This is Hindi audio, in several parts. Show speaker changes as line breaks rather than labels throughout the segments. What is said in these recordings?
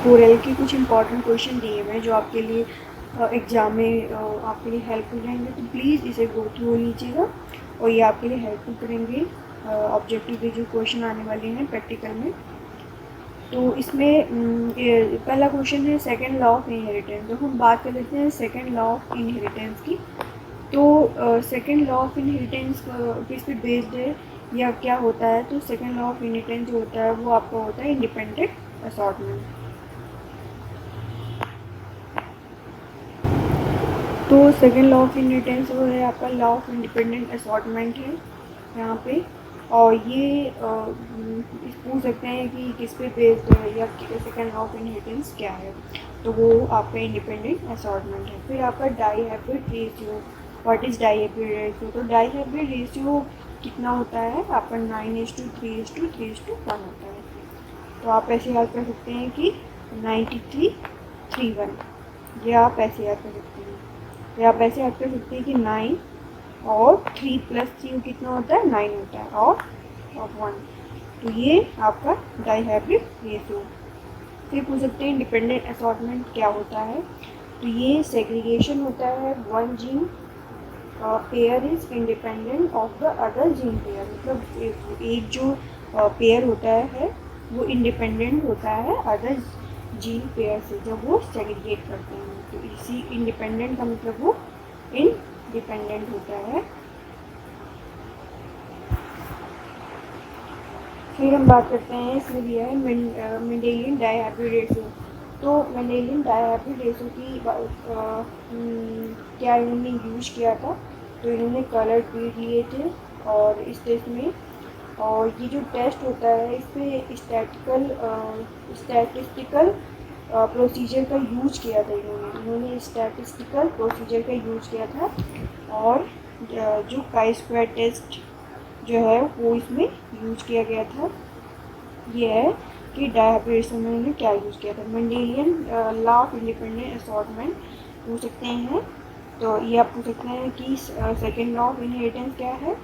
कोरल के कुछ इंपॉर्टेंट क्वेश्चन दिए हुए हैं जो आपके लिए एग्ज़ाम में आपके लिए हेल्पफुल रहेंगे, तो प्लीज़ इसे गो थ्रू लीजिएगा और ये आपके लिए हेल्पफुल करेंगे ऑब्जेक्टिव के जो क्वेश्चन आने वाले हैं प्रैक्टिकल में। तो इसमें पहला क्वेश्चन है सेकंड लॉ ऑफ इनहेरिटेंस। तो हम बात कर लेते हैं सेकंड लॉ ऑफ इनहेरिटेंस की। तो सेकंड लॉ ऑफ इनहेरिटेंस किस पे बेस्ड है या क्या होता है? तो सेकंड लॉ ऑफ इनहेरिटेंस जो होता है वो आपका होता है इंडिपेंडेंट असॉर्टमेंट। तो सेकेंड लॉ ऑफ इनहेरिटेंस वो है आपका लॉ ऑफ इंडिपेंडेंट असॉर्टमेंट है यहाँ पे। और ये पूछ सकते हैं कि किस पे बेस्ड है या सेकेंड लॉ ऑफ इनहेरिटेंस क्या है, तो वो आपका इंडिपेंडेंट असॉर्टमेंट है। फिर आपका dihybrid ratio. What is dihybrid ratio? तो डाई हाइब्रिड रेशियो कितना होता है आपका 9:3:3:1 होता है। तो आप ऐसे याद कर सकते हैं कि 93:3:1, ये आप ऐसे याद कर सकते हैं। या आप ऐसे याद कर सकते हैं कि 9 और 3 + 3 कितना होता है? 9 होता है और 1। तो ये आपका डाई हाइब्रिड रेशियो। फिर पूछ सकते हैं इंडिपेंडेंट असॉर्टमेंट क्या होता है? तो ये सेग्रीगेशन होता है one gene pair is independent of the other gene pair. मतलब एक जो पेयर होता है वो इंडिपेंडेंट होता है अदर जीन पेयर से जब वो सेग्रीगेट करते हैं। तो इसी इंडिपेंडेंट का मतलब वो इनडिपेंडेंट होता है। फिर हम बात करते हैं, इसमें दिया है मेंडेलियन डायहाइब्रिड रेशियो। तो मेंडेलियन डायहाइब्रिड रेशियो की क्या इन्होंने यूज किया था? तो इन्होंने कलर फीड लिए थे और इस टेस्ट में, और ये जो टेस्ट होता है इस पर स्टैटिस्टिकल प्रोसीजर का यूज किया था। इन्होंने स्टैटिस्टिकल प्रोसीजर का यूज किया था। और जो काई स्क्वायर टेस्ट जो है वो इसमें यूज किया गया था। ये है कि डायहाइब्रिड रेशियो में उन्होंने क्या यूज़ किया था। Mendelian law of independent assortment पूछ सकते हैं। तो ये आप पूछ सकते हैं कि सेकेंड लॉ ऑफ इनहेरिटेंस क्या है,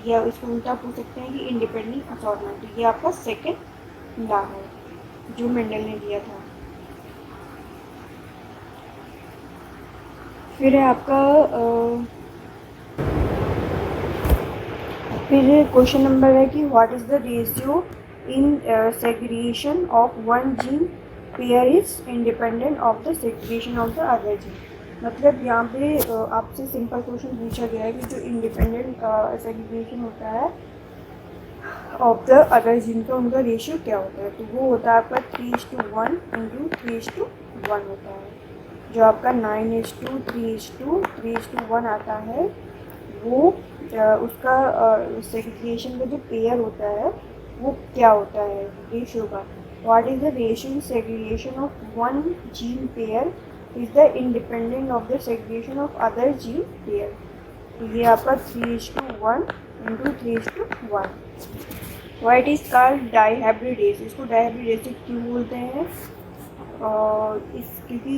या इसको उल्टा पूछ सकते हैं कि इंडिपेंडेंट असॉर्टमेंट। ये आपका सेकेंड लॉ है जो मेंडल ने दिया था। फिर है आपका फिर क्वेश्चन नंबर है कि what is the ratio in segregation of one gene pair is independent of the segregation of the other gene. मतलब यहाँ पे आपसे सिंपल क्वेश्चन पूछा गया है कि जो इंडिपेंडेंट सेग्रीगेशन होता है ऑफ द अदर जीन का उनका रेशियो क्या होता है? तो वो होता है आपका 3:1 × 3:1 होता है। जो आपका 9:3:3:1 आता है वो उसका सेग्रीगेशन का जो पेयर होता है वो क्या होता है रेशियो का? What is the ratio in segregation of one gene pair is the independent of the segregation of other gene pair. तो ये आपका 3:1 × 3:1। What is called dihybrid ratio? इसको डायहाइब्रिड रेशियो क्यों बोलते हैं? क्योंकि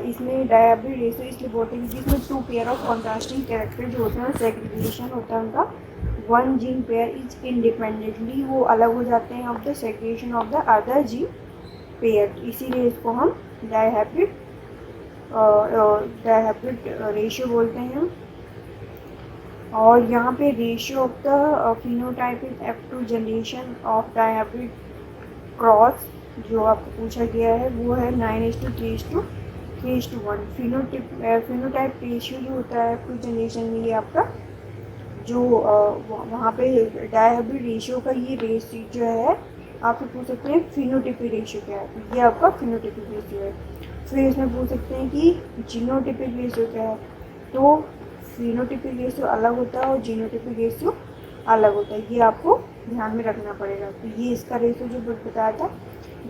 इसमें डायहाइब्रिड रेशियो इसलिए बोलते हैं क्योंकि इसमें 2 पेयर ऑफ कॉन्ट्रास्टिंग कैरेक्टर जो होते हैं सेग्रीगेशन होता है उनका one gene pair is independently वो अलग हो जाते हैं of the segregation of the other gene pair. इसीलिए इसको हम डायहाइब्रिड रेशियो बोलते हैं। और यहाँ पे ratio of the phenotype in F2 generation of dihybrid cross जो आपको पूछा गया है वो है 9:3:3:1। फिनोटाइप रेशियो जो होता है F2 जनरेशन में ये आपका जो वहाँ पे डायहाइब्रिड रेशियो का ये रेशियो जो है आपसे पूछ सकते हैं फिनोटिपिक रेशियो क्या है। तो ये आपका फिनोटिपिक रेशियो है। फिर इसमें पूछ सकते हैं कि जीनोटिपिक रेशियो क्या है। तो फिनोटिपिक रेशियो अलग होता है और जीनोटिपिक रेशियो अलग होता है, ये आपको ध्यान में रखना पड़ेगा। तो ये इसका रेशियो जो बताया था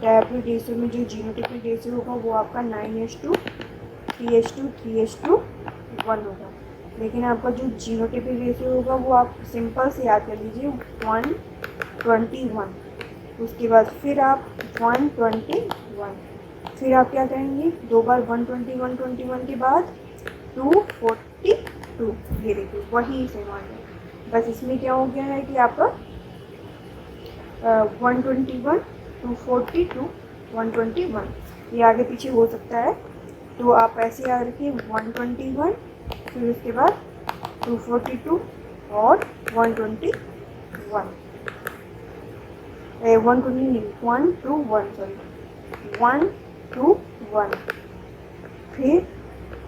डायहाइब्रिड रेशियो में जो जीनोटिपिक रेशियो होगा वो आपका 9:3:3:1 होगा। लेकिन आपका जो जीनोटिपिक रेशियो होगा वो आप सिंपल से याद कर लीजिए 1:21। उसके बाद फिर आप 1:21, फिर आप क्या करेंगे 2 बार 1:21 के बाद 2:42। ये देखिए वही सेम आ गया। बस इसमें क्या हो गया है कि आपका 1:21, 2:42 121, ये आगे पीछे हो सकता है। तो आप ऐसे याद रखिए 121, फिर उसके बाद 242 और 121, 120 1 to 1 सॉरी 1 to 1। फिर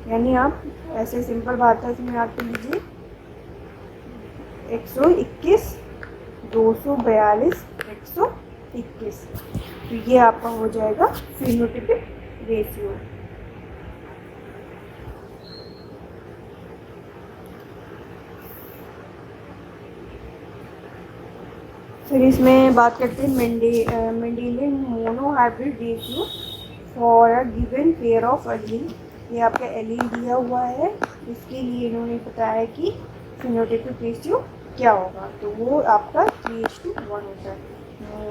यानी आप ऐसे सिंपल भाषा में याद कर लीजिए 121, 242, 121। तो ये आपका हो जाएगा फिनोटाइपिक रेशियो। फिर इसमें बात करते हैं Mendelian monohybrid ratio for a given pair of allele. ये आपका एलील दिया हुआ है, इसके लिए इन्होंने बताया कि फिनोटाइपिक रेशियो क्या होगा। तो वो आपका 3:1 होता है।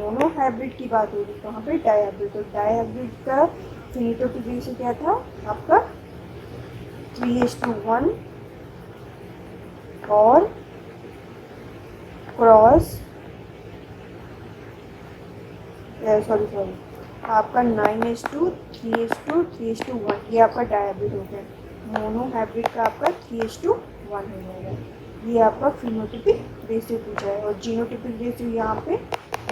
मोनोहाइब्रिड की बात हो रही कहाँ पे, डाइहाइब्रिड। तो डाइहाइब्रिड का फिनोटाइपिक रेशियो क्या था आपका 3:1 और क्रॉस सॉरी आपका 9:2, 3:2, 3:1, ये आपका डाइहाइब्रिड हो गया। मोनोहाइब्रिड का आपका 3:1 हो जाएगा। ये आपका फिनोटाइपिक रेशियो पूछा है। और जीनोटाइपिक रेशियो यहाँ पे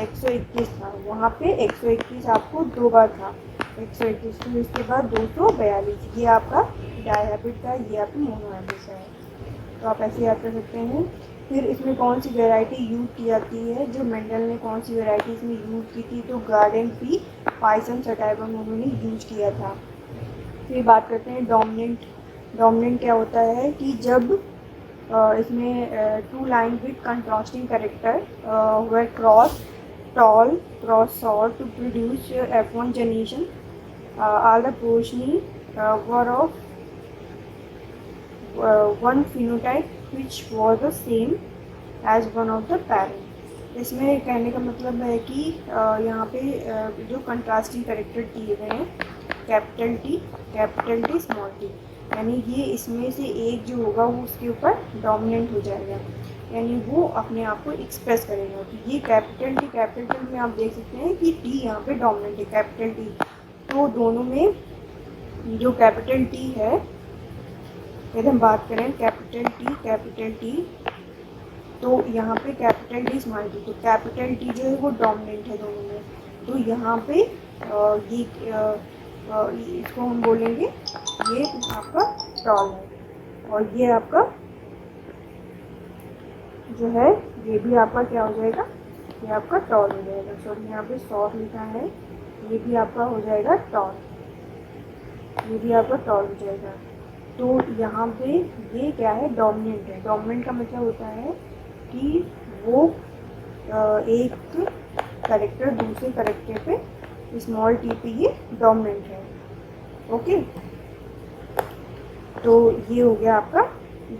121 था, वहाँ पे 121 आपको 2 बार था, 121, फिर उसके बाद 242। ये आपका डाइहाइब्रिड का, ये आपकी मोनोहाइब्रिड का है। तो आप ऐसे याद कर सकते हैं। फिर इसमें कौन सी वैरायटी यूज़ की जाती है, जो मेंडल ने कौन सी वैरायटी इसमें यूज़ की थी, तो गार्डन पी पाइसन सटाइबम उन्होंने यूज़ किया था। फिर बात करते हैं डोमिनेंट। डोमिनेंट क्या होता है कि जब इसमें 2 लाइन विथ कंट्रास्टिंग कैरेक्टर वे cross tall cross short to produce F1 generation are the portion were of one phenotype which was the same as one of the parent। इसमें कहने का मतलब है कि यहाँ पे जो कंट्रास्टिंग कैरेक्टर दिए गए हैं कैपिटल टी स्मॉल टी, यानी ये इसमें से एक जो होगा वो उसके ऊपर डोमिनेंट हो जाएगा, यानी वो अपने आप को एक्सप्रेस करेगा। तो ये कैपिटल टी में आप देख सकते हैं कि टी यहाँ पे डोमिनेंट है, कैपिटल टी। तो दोनों में जो कैपिटल टी है, यदि हम बात करें कैपिटल टी, तो यहाँ पे कैपिटल टी स्मॉल टी, तो कैपिटल टी जो है वो डोमिनेंट है दोनों में। तो यहाँ पे ये इसको हम बोलेंगे ये आपका टॉल है, और ये आपका जो है ये भी आपका क्या हो जाएगा, ये आपका टॉल हो जाएगा। सॉरी यहाँ पे शॉर्ट लिखा है, ये भी आपका हो जाएगा टॉल, ये भी आपका टॉल हो जाएगा। तो यहाँ पे ये क्या है, डोमिनेंट है। डोमिनेंट का मतलब होता है कि वो एक कैरेक्टर दूसरे कैरेक्टर पे स्मॉल टी पे ये डोमिनेंट है। ओके, तो ये हो गया आपका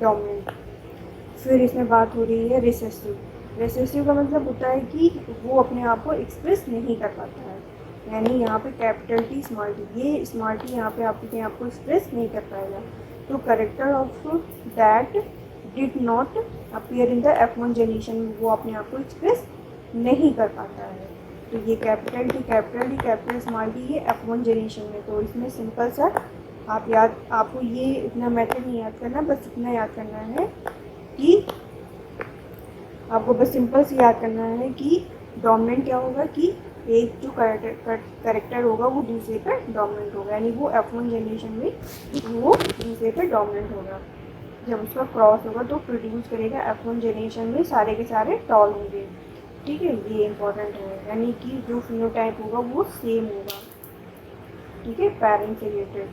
डोमिनेंट। फिर इसमें बात हो रही है रिसेसिव। रिसेसिव का मतलब होता है कि वो अपने आप को एक्सप्रेस नहीं कर पाता है, यानी यहाँ पे कैपिटल टी स्मॉल टी, ये स्मॉल टी यहाँ पे अपने आप को एक्सप्रेस नहीं कर पाएगा। तो character of that did not appear in the F1 generation, वो अपने आप को एक्सप्रेस नहीं कर पाता है। तो ये कैपिटल स्मॉल टी ये F1 जनरेशन में। तो इसमें सिंपल सा आपको ये इतना मैथड नहीं याद करना, बस इतना याद करना है कि आपको बस सिंपल से याद करना है कि डोमिनेंट क्या होगा कि एक जो कैरेक्टर होगा वो दूसरे पर डोमिनेंट होगा, यानी वो F1 जनरेशन में वो दूसरे पर डोमिनेंट होगा। जब उसका क्रॉस होगा तो प्रोड्यूस करेगा F1 जनरेशन में सारे के सारे टॉल होंगे। ठीक है, ये इंपॉर्टेंट है, यानी कि जो फिनोटाइप होगा वो सेम होगा। ठीक है, पेरेंट से रिलेटेड।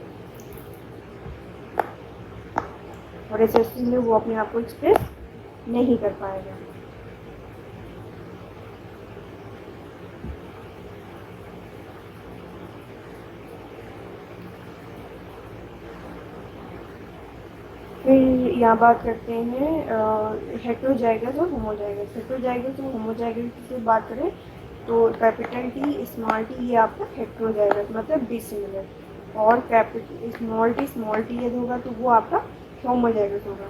और रिसेसिव में वो अपने आप को एक्सप्रेस नहीं कर पाएगा। फिर यहाँ बात करते हैं हेट्रोजाइगस और होमोजाइगस। हेट्रोजाइगस और होमोजाइगस की बात करें तो कैपिटल टी स्मॉल टी ये आपका हेट्रोजाइगस मतलब डिसिमिलर, और कैपिटल स्मॉल टी यदि होगा तो वो आपका होमोजाइगस होगा।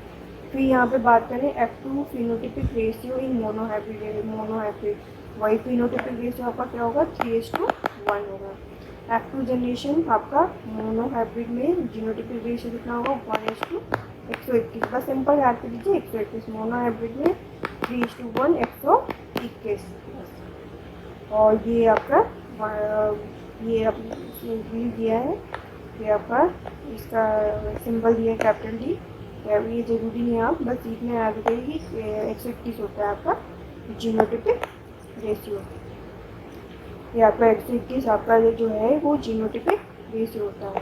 फिर यहाँ पे बात करें F2 phenotypic ratio in monohybrid, वही फिनोटाइपिक रेशियो आपका क्या होगा 3:1 होगा। F2 जनरेशन आपका मोनो हाइब्रिड में जीनोटिपिक रेशियो कितना होगा 1:121। बस सिंपल याद कर लीजिए 121। मोनो हाइब्रिड में 3:1 121। और ये आपका ये आपने दिया है, ये आपका इसका सिंबल दिया है कैपिटल डी। ये जरूरी नहीं है, आप बस सीखने याद करिए कि 121 होता है आपका जीनोटिपिक रेशियो। ये आपका 121 आपका जो है वो जीनोटिपिक रेशियो होता है।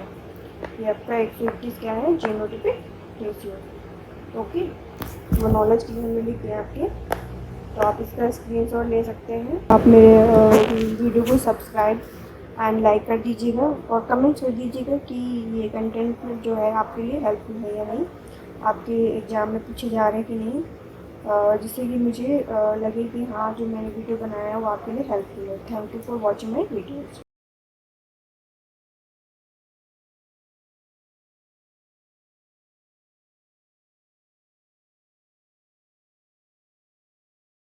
ये आपका 121 क्या है, जीनोटिपिक रेशियो। ओके, वो नॉलेज की हमने लिख दिया आपके, तो आप इसका स्क्रीनशॉट ले सकते हैं। आप मेरे वीडियो को सब्सक्राइब एंड लाइक कर दीजिएगा और कमेंट्स कर दीजिएगा कि ये कंटेंट जो है आपके लिए हेल्पफुल है या नहीं, आपके एग्ज़ाम में पूछे जा रहे हैं कि नहीं, जिससे कि मुझे लगे कि हाँ जो मैंने वीडियो बनाया है वो आपके लिए हेल्पफुल है। Thank you for watching my videos.